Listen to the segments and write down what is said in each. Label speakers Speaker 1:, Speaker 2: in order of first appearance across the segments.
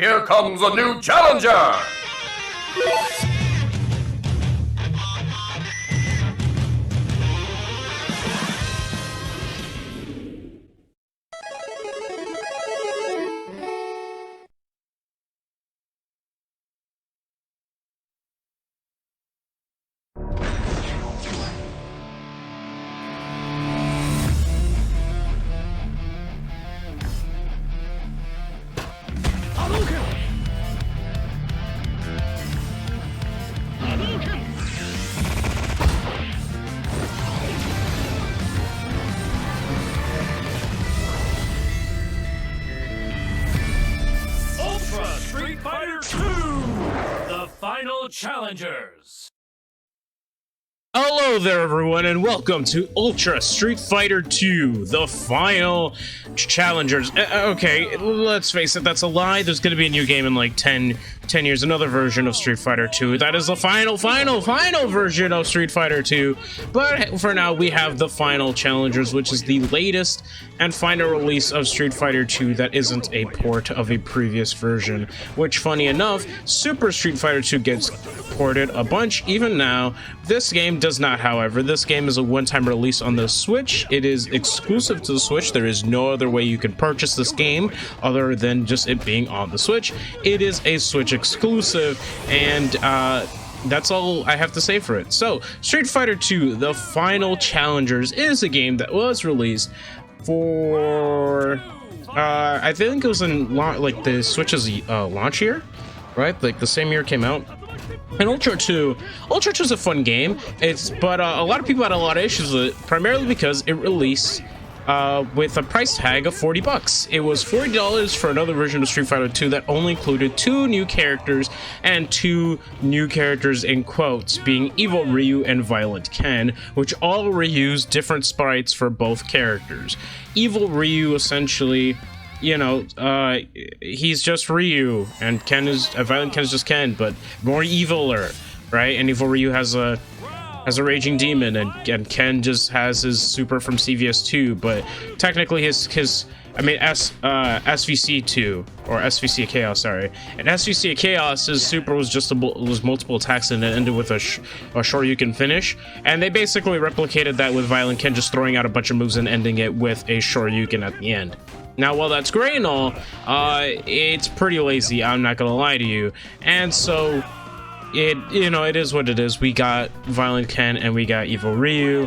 Speaker 1: Here comes a new challenger!
Speaker 2: Street Fighter 2! The Final Challengers!
Speaker 3: Hello there everyone and welcome to Ultra Street Fighter 2, the Final Challengers. Okay, let's face it, that's a lie. There's gonna be a new game in like 10 years, another version of Street Fighter 2. That is the final version of Street Fighter 2. But for now, we have the Final Challengers, which is the latest and final release of Street Fighter 2 that isn't a port of a previous version. Which, funny enough, Super Street Fighter 2 gets ported a bunch even now. This game does not, however. This game is a one-time release on the Switch. It is exclusive to the Switch. There is no other way you can purchase this game other than just it being on the Switch. It is a Switch exclusive, and that's all I have to say for it. So, Street Fighter 2, The Final Challengers is a game that was released for, I think it was in, like, the Switch's launch year, right? Like, the same year it came out. And Ultra 2 is a fun game. But a lot of people had a lot of issues with it, primarily because it released with a price tag of $40. It was $40 for another version of Street Fighter 2 that only included 2 new characters, and 2 new characters in quotes, being Evil Ryu and Violent Ken, which all reuse different sprites for both characters. Evil Ryu essentially, you know, he's just Ryu, and Violent Ken is just Ken, but more eviler, right? And Evil Ryu has a raging demon, and Ken just has his super from CVS2, but technically SVC2 or SVC Chaos, sorry. And SVC Chaos, his super was multiple attacks and it ended with a Shoryuken finish, and they basically replicated that with Violent Ken, just throwing out a bunch of moves and ending it with a Shoryuken at the end. Now, while that's great and all, it's pretty lazy, I'm not gonna lie to you, and so it is what it is. We got Violent Ken and we got Evil Ryu.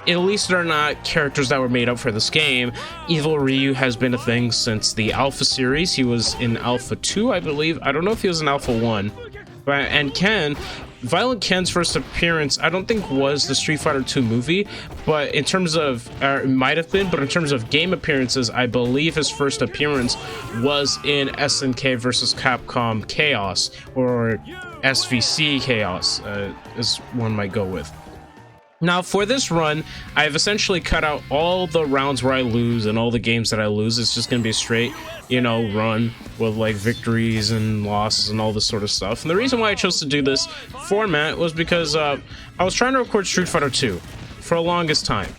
Speaker 3: At least they're not characters that were made up for this game. Evil Ryu has been a thing since the Alpha series. He was in Alpha 2, I believe. I don't know if he was in Alpha 1. And Violent Ken's first appearance, I don't think was the Street Fighter 2 movie, but in terms of, it might have been, but in terms of game appearances, I believe his first appearance was in SNK vs. Capcom Chaos, or SVC Chaos, as one might go with. Now, for this run, I've essentially cut out all the rounds where I lose and all the games that I lose. It's just going to be a straight, run with, like, victories and losses and all this sort of stuff. And the reason why I chose to do this format was because I was trying to record Street Fighter 2 for the longest time.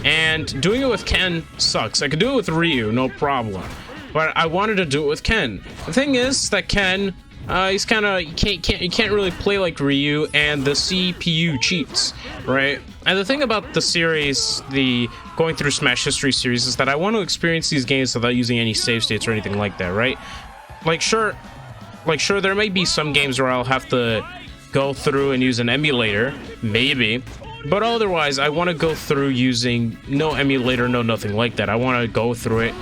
Speaker 3: And doing it with Ken sucks. I could do it with Ryu, no problem. But I wanted to do it with Ken. The thing is that Ken, he's kind of, you can't really play like Ryu, and the CPU cheats, right? And the thing about the series, the going through Smash History series, is that I want to experience these games without using any save states or anything like that, right? Sure, there may be some games where I'll have to go through and use an emulator, maybe, but otherwise I want to go through using no emulator, no nothing like that. I want to go through it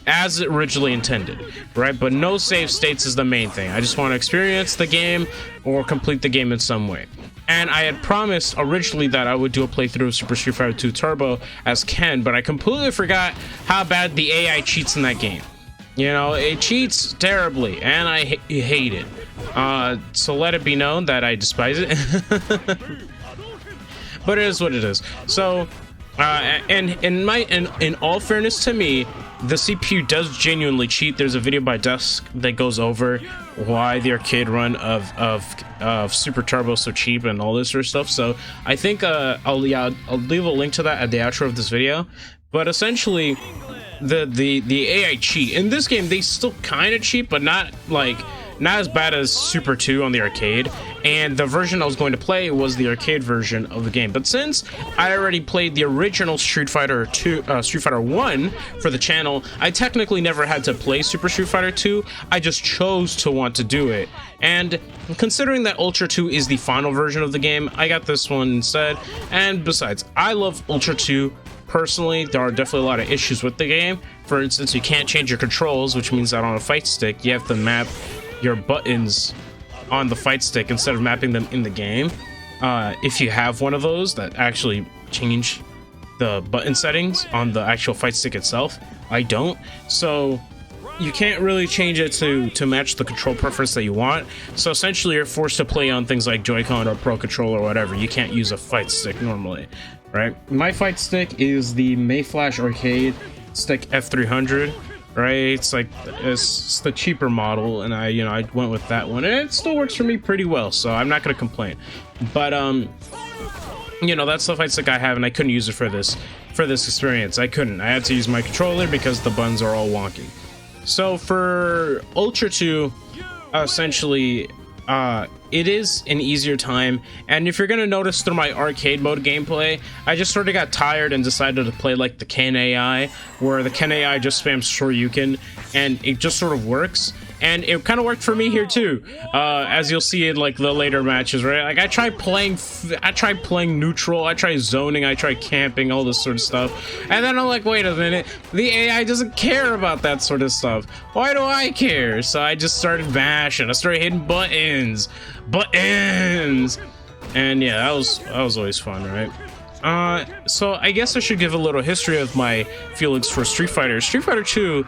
Speaker 3: as originally intended, right? But no save states is the main thing. I just want to experience the game or complete the game in some way. And I had promised originally that I would do a playthrough of Super Street Fighter 2 Turbo as Ken, but I completely forgot how bad the AI cheats in that game. It cheats terribly, and I hate it. So let it be known that I despise it. But it is what it is. So, and in all fairness to me, the CPU does genuinely cheat. There's a video by Dusk that goes over why the arcade run of Super Turbo is so cheap and all this sort of stuff. So I think I'll leave a link to that at the outro of this video. But essentially, the AI cheat in this game. They still kind of cheat, but not as bad as Super 2 on the arcade. And the version I was going to play was the arcade version of the game. But since I already played the original Street Fighter 1 for the channel, I technically never had to play Super Street Fighter 2. I just chose to want to do it. And considering that Ultra 2 is the final version of the game, I got this one instead. And besides, I love Ultra 2. Personally, there are definitely a lot of issues with the game. For instance, you can't change your controls, which means that on a fight stick, you have to map your buttons on the fight stick instead of mapping them in the game. If you have one of those that actually change the button settings on the actual fight stick itself, I don't. So you can't really change it to match the control preference that you want. So essentially, you're forced to play on things like Joy-Con or Pro Controller or whatever. You can't use a fight stick normally, right? My fight stick is the Mayflash Arcade Stick F300. Right, it's the cheaper model, and I went with that one, and it still works for me pretty well, so I'm not gonna complain. But that's the fight stick I have, and I couldn't use it for this experience. I had to use my controller because the buttons are all wonky. So for Ultra 2, essentially, it is an easier time, and if you're gonna notice through my arcade mode gameplay, I just sort of got tired and decided to play like the Ken AI, where the Ken AI just spams Shoryuken, and it just sort of works. And it kind of worked for me here too, as you'll see in like the later matches, right? Like I tried playing neutral, I tried zoning, I tried camping, all this sort of stuff, and then I'm like, wait a minute, the AI doesn't care about that sort of stuff. Why do I care? So I just started mashing, I started hitting buttons, and yeah, that was always fun, right? So I guess I should give a little history of my feelings for Street Fighter. Street Fighter 2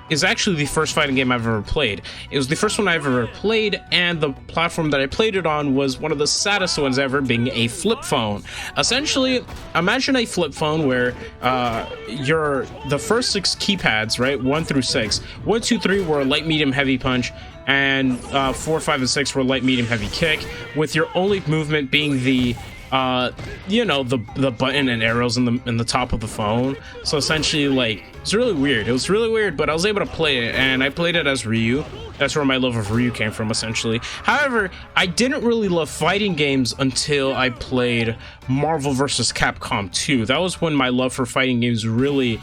Speaker 3: is actually the first fighting game I've ever played. It was the first one I've ever played, and the platform that I played it on was one of the saddest ones ever, being a flip phone. Essentially, imagine a flip phone where the first 6 keypads, right, 1 through 6, 1, 2, 3 were light, medium, heavy punch, and 4, 5, and 6 were light, medium, heavy kick, with your only movement being the button and arrows in the top of the phone. So essentially, like, it's really weird. It was really weird, but I was able to play it, and I played it as Ryu. That's where my love of Ryu came from, essentially. However, I didn't really love fighting games until I played Marvel vs. Capcom 2. That was when my love for fighting games really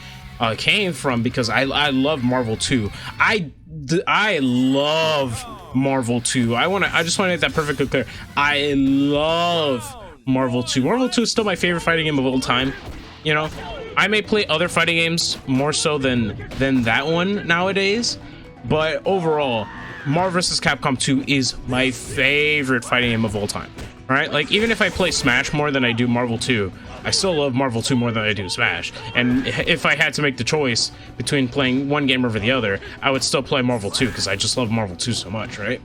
Speaker 3: came from, because I love Marvel 2. I love Marvel 2. I just want to make that perfectly clear. I love Marvel 2. Marvel 2 is still my favorite fighting game of all time. I may play other fighting games more so than that one nowadays, but overall, Marvel vs. Capcom 2 is my favorite fighting game of all time. All right, like, even if I play Smash more than I do Marvel 2, I still love Marvel 2 more than I do Smash. And if I had to make the choice between playing one game over the other, I would still play Marvel 2, because I just love Marvel 2 so much, right?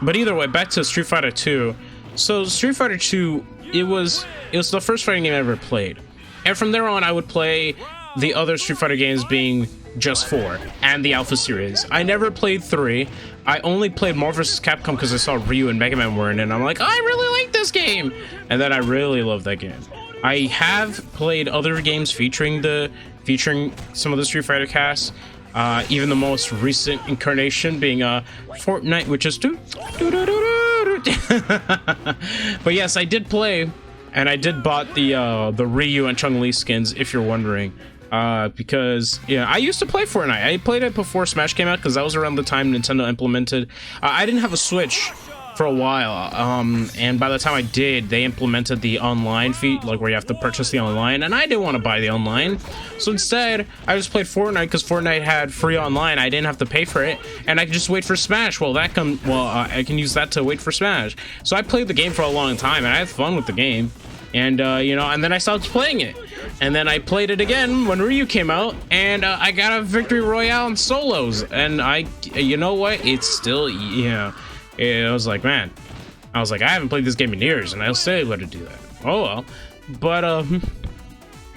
Speaker 3: But either way, back to Street Fighter 2. So Street Fighter 2, it was the first fighting game I ever played. And from there on, I would play the other Street Fighter games, being just 4 and the Alpha series. I never played 3. I only played Marvel vs. Capcom because I saw Ryu and Mega Man were in it, and I'm like, I really like this game! And then I really love that game. I have played other games featuring some of the Street Fighter casts. Even the most recent incarnation being Fortnite, which is but yes, I did play, and I did bought the Ryu and Chun-Li skins, if you're wondering, because I used to play Fortnite. I played it before Smash came out, because that was around the time Nintendo implemented. I didn't have a Switch for a while, and by the time I did, they implemented the online feat, like where you have to purchase the online, and I didn't want to buy the online, so instead I just played Fortnite, because Fortnite had free online. I didn't have to pay for it, and I could just wait for Smash. I can use that to wait for Smash. So I played the game for a long time, and I had fun with the game, and and then I stopped playing it, and then I played it again when Ryu came out, and I got a victory royale in solos, and it's still, I was like, man, I haven't played this game in years, and I'll still able to do that. Oh well. But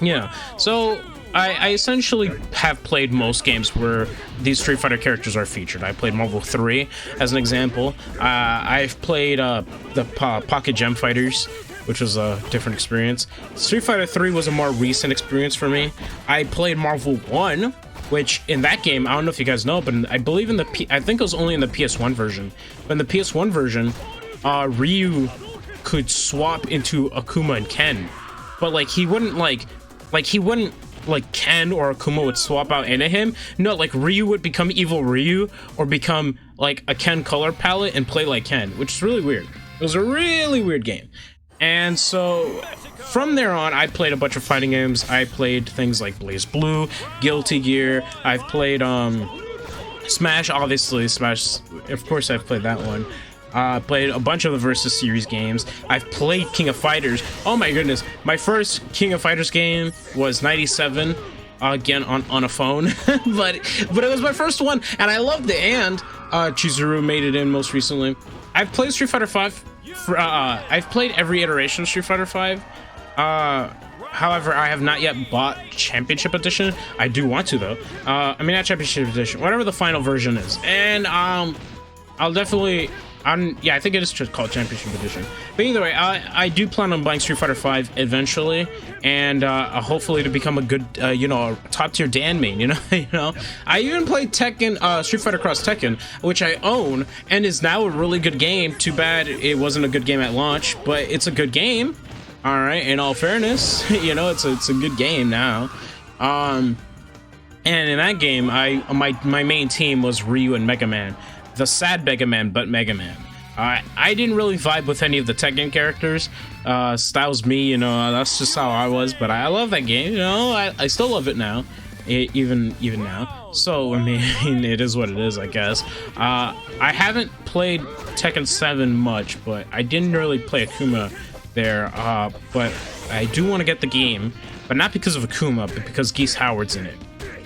Speaker 3: yeah, so I essentially have played most games where these Street Fighter characters are featured. I played Marvel 3 as an example. I've played the Pocket Gem Fighters. which was a different experience. Street Fighter 3 was a more recent experience for me. I played Marvel 1, which in that game, I don't know if you guys know, but I believe in I think it was only in the PS1 version. But in the PS1 version, Ryu could swap into Akuma and Ken, but like he wouldn't like Ken or Akuma would swap out into him. No, like Ryu would become evil Ryu or become like a Ken color palette and play like Ken, which is really weird. It was a really weird game. And so from there on, I played a bunch of fighting games. I played things like Blaze Blue, Guilty Gear. I've played Smash, obviously Smash. Of course, I've played that one. Played a bunch of the Versus series games. I've played King of Fighters. Oh my goodness, my first King of Fighters game was '97. Again on a phone, but it was my first one, and I loved it. And Chizuru made it in most recently. I've played Street Fighter 5. I've played every iteration of Street Fighter 5. However, I have not yet bought Championship Edition. I do want to though. I mean, not Championship Edition, whatever the final version is. And I'll definitely. Yeah, I think it is just called Championship Edition. But either way, I do plan on buying Street Fighter 5 eventually, and hopefully to become a good, top tier Dan main. You know, I even played Tekken, Street Fighter Cross Tekken, which I own, and is now a really good game. Too bad it wasn't a good game at launch, but it's a good game. All right, in all fairness, it's a good game now. And in that game, my main team was Ryu and Mega Man. The sad Mega Man, but Mega Man. I didn't really vibe with any of the Tekken characters. So that was me, that's just how I was. But I love that game, I still love it now, even now. So I mean, it is what it is, I guess. I haven't played Tekken 7 much, but I didn't really play Akuma there. But I do want to get the game, but not because of Akuma, but because Geese Howard's in it,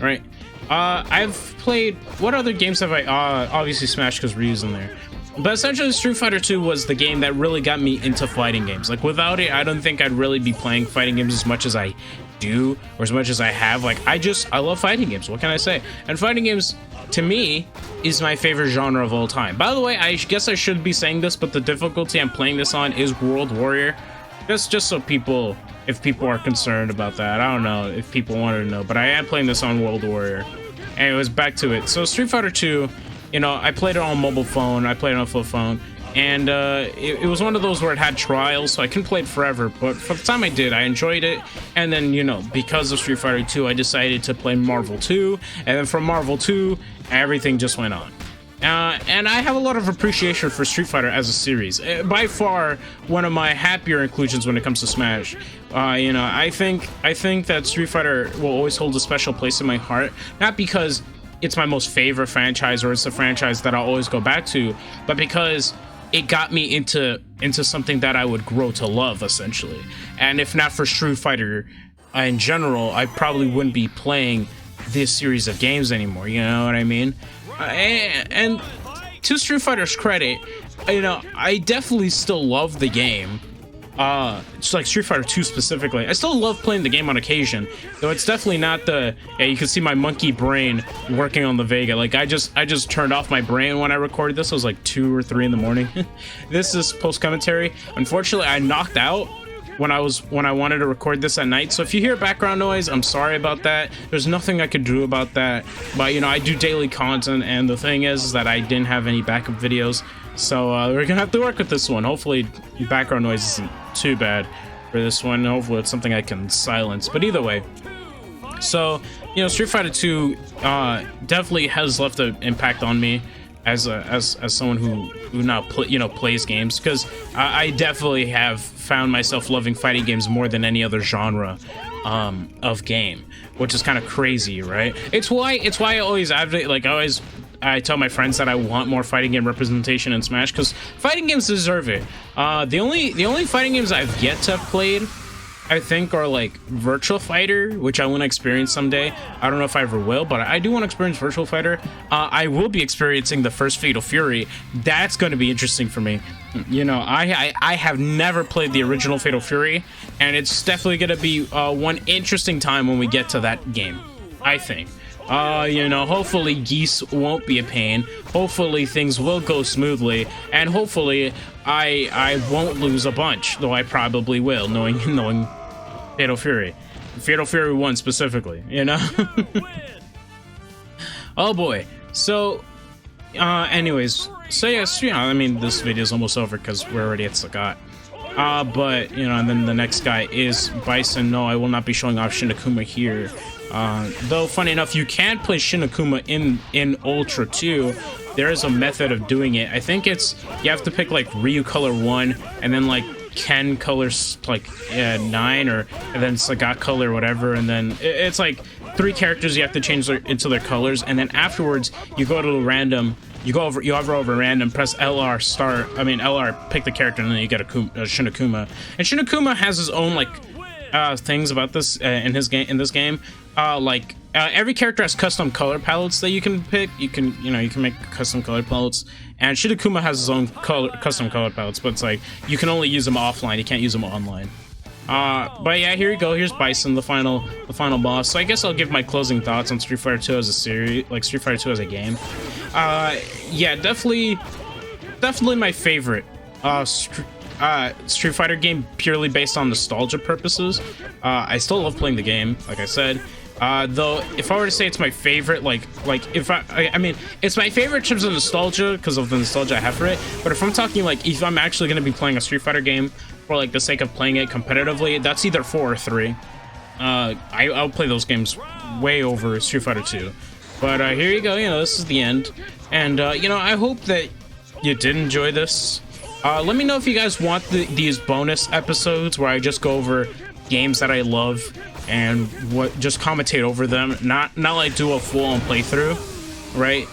Speaker 3: right? I've played, what other games have I, obviously Smash because Ryu's in there, but essentially Street Fighter 2 was the game that really got me into fighting games. Like without it, I don't think I'd really be playing fighting games as much as I do, or as much as I have. Like I love fighting games, what can I say? And fighting games, to me, is my favorite genre of all time. By the way, I guess I should be saying this, but the difficulty I'm playing this on is World Warrior. Just so if people are concerned about that. I don't know if people wanted to know, but I am playing this on World Warrior. Anyways, back to it. So Street Fighter 2, I played it on mobile phone, I played it on flip phone, and it was one of those where it had trials, so I couldn't play it forever, but for the time I did, I enjoyed it. And then, because of Street Fighter 2, I decided to play Marvel 2, and then from Marvel 2, everything just went on. And I have a lot of appreciation for Street Fighter as a series. By far, one of my happier inclusions when it comes to Smash. I think that Street Fighter will always hold a special place in my heart, not because it's my most favorite franchise or it's a franchise that I'll always go back to, but because it got me into something that I would grow to love, essentially. And if not for Street Fighter in general, I probably wouldn't be playing this series of games anymore, you know what I mean? And to Street Fighter's credit, I definitely still love the game. It's like Street Fighter 2 specifically. I still love playing the game on occasion, though it's definitely not you can see my monkey brain working on the Vega. Like I just turned off my brain when I recorded this. It was like 2 or 3 in the morning. This is post commentary. Unfortunately, I knocked out when I wanted to record this at night. So if you hear background noise, I'm sorry about that. There's nothing I could do about that. But I do daily content, and the thing is that I didn't have any backup videos. So we're gonna have to work with this one. Hopefully background noise isn't too bad for this one. Hopefully it's something I can silence. But either way, so Street Fighter 2 definitely has left an impact on me as someone who now plays games, because I definitely have found myself loving fighting games more than any other genre of game, which is kind of crazy, right? It's why I always advocate, I tell my friends that I want more fighting game representation in Smash, because fighting games deserve it. The only fighting games I've yet to have played, I think, are like Virtual Fighter, which I want to experience someday. I don't know if I ever will, but I do want to experience Virtual Fighter. I will be experiencing the first Fatal Fury. That's going to be interesting for me. I have never played the original Fatal Fury, and it's definitely going to be one interesting time when we get to that game, I think. You know, hopefully Geese won't be a pain. Hopefully things will go smoothly, and hopefully I won't lose a bunch, though I probably will, knowing Fatal Fury 1 specifically, you know. Oh boy. So anyways, so yes, you know, I mean, this video is almost over because we're already at Sagat. But you know, and then the next guy is Bison. No, I will not be showing off Shin Akuma here. Though funny enough, you can play Shin Akuma in Ultra 2. There is a method of doing it. I think it's you have to pick like Ryu color 1 and then like Ken colors like 9 or and then Sagat color whatever, and then it's like 3 characters you have to change into their colors, and then afterwards you go to random. You hover over random, press LR start. I mean LR, pick the character, and then you get a Shin Akuma. And Shin Akuma has his own like things about this in this game. Every character has custom color palettes that you can pick. You can make custom color palettes, and Shin Akuma has his own custom color palettes, but it's like you can only use them offline. You can't use them online. But yeah, here you go. Here's Bison, the final boss. So I guess I'll give my closing thoughts on Street Fighter 2 as a series, like Street Fighter 2 as a game. Yeah, definitely my favorite Street Fighter game, purely based on nostalgia purposes. I still love playing the game, like I said. Though if I were to say it's my favorite, I mean it's my favorite in terms of nostalgia because of the nostalgia I have for it. But if I'm talking like if I'm actually going to be playing a Street Fighter game for like the sake of playing it competitively, that's either 4 or 3. I'll play those games way over Street Fighter 2. But here you go. You know, this is the end, and you know, I hope that you did enjoy this. Let me know if you guys want these bonus episodes where I just go over games that I love and just commentate over them, not like do a full-on playthrough, right?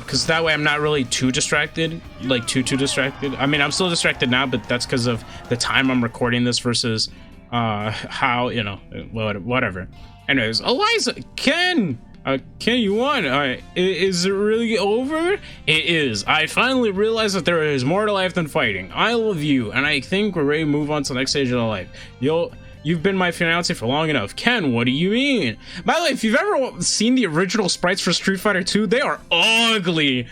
Speaker 3: Because that way I'm not really too distracted, like too distracted. I mean, I'm still distracted now, but that's because of the time I'm recording this versus how, you know, whatever. Anyways, Eliza, Ken, you won. Is it really over? It is. I finally realized that there is more to life than fighting. I love you, and I think we're ready to move on to the next stage of life. You've been my fiance for long enough. Ken, what do you mean? By the way, if you've ever seen the original sprites for Street Fighter 2, they are ugly.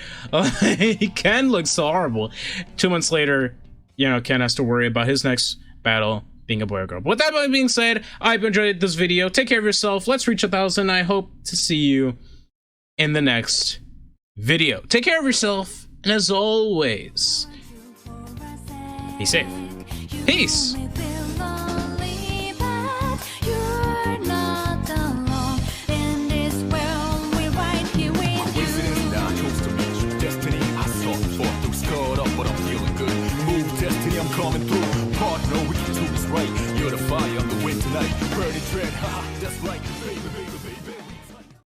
Speaker 3: Ken looks so horrible. 2 months later, you know, Ken has to worry about his next battle being a boy or girl. But with that being said, I hope you enjoyed this video. Take care of yourself. Let's reach 1,000. I hope to see you in the next video. Take care of yourself, and as always, be safe. Peace.
Speaker 4: Coming through, partner, we can do this right. You're the fire on the wind tonight. Burning dread, haha.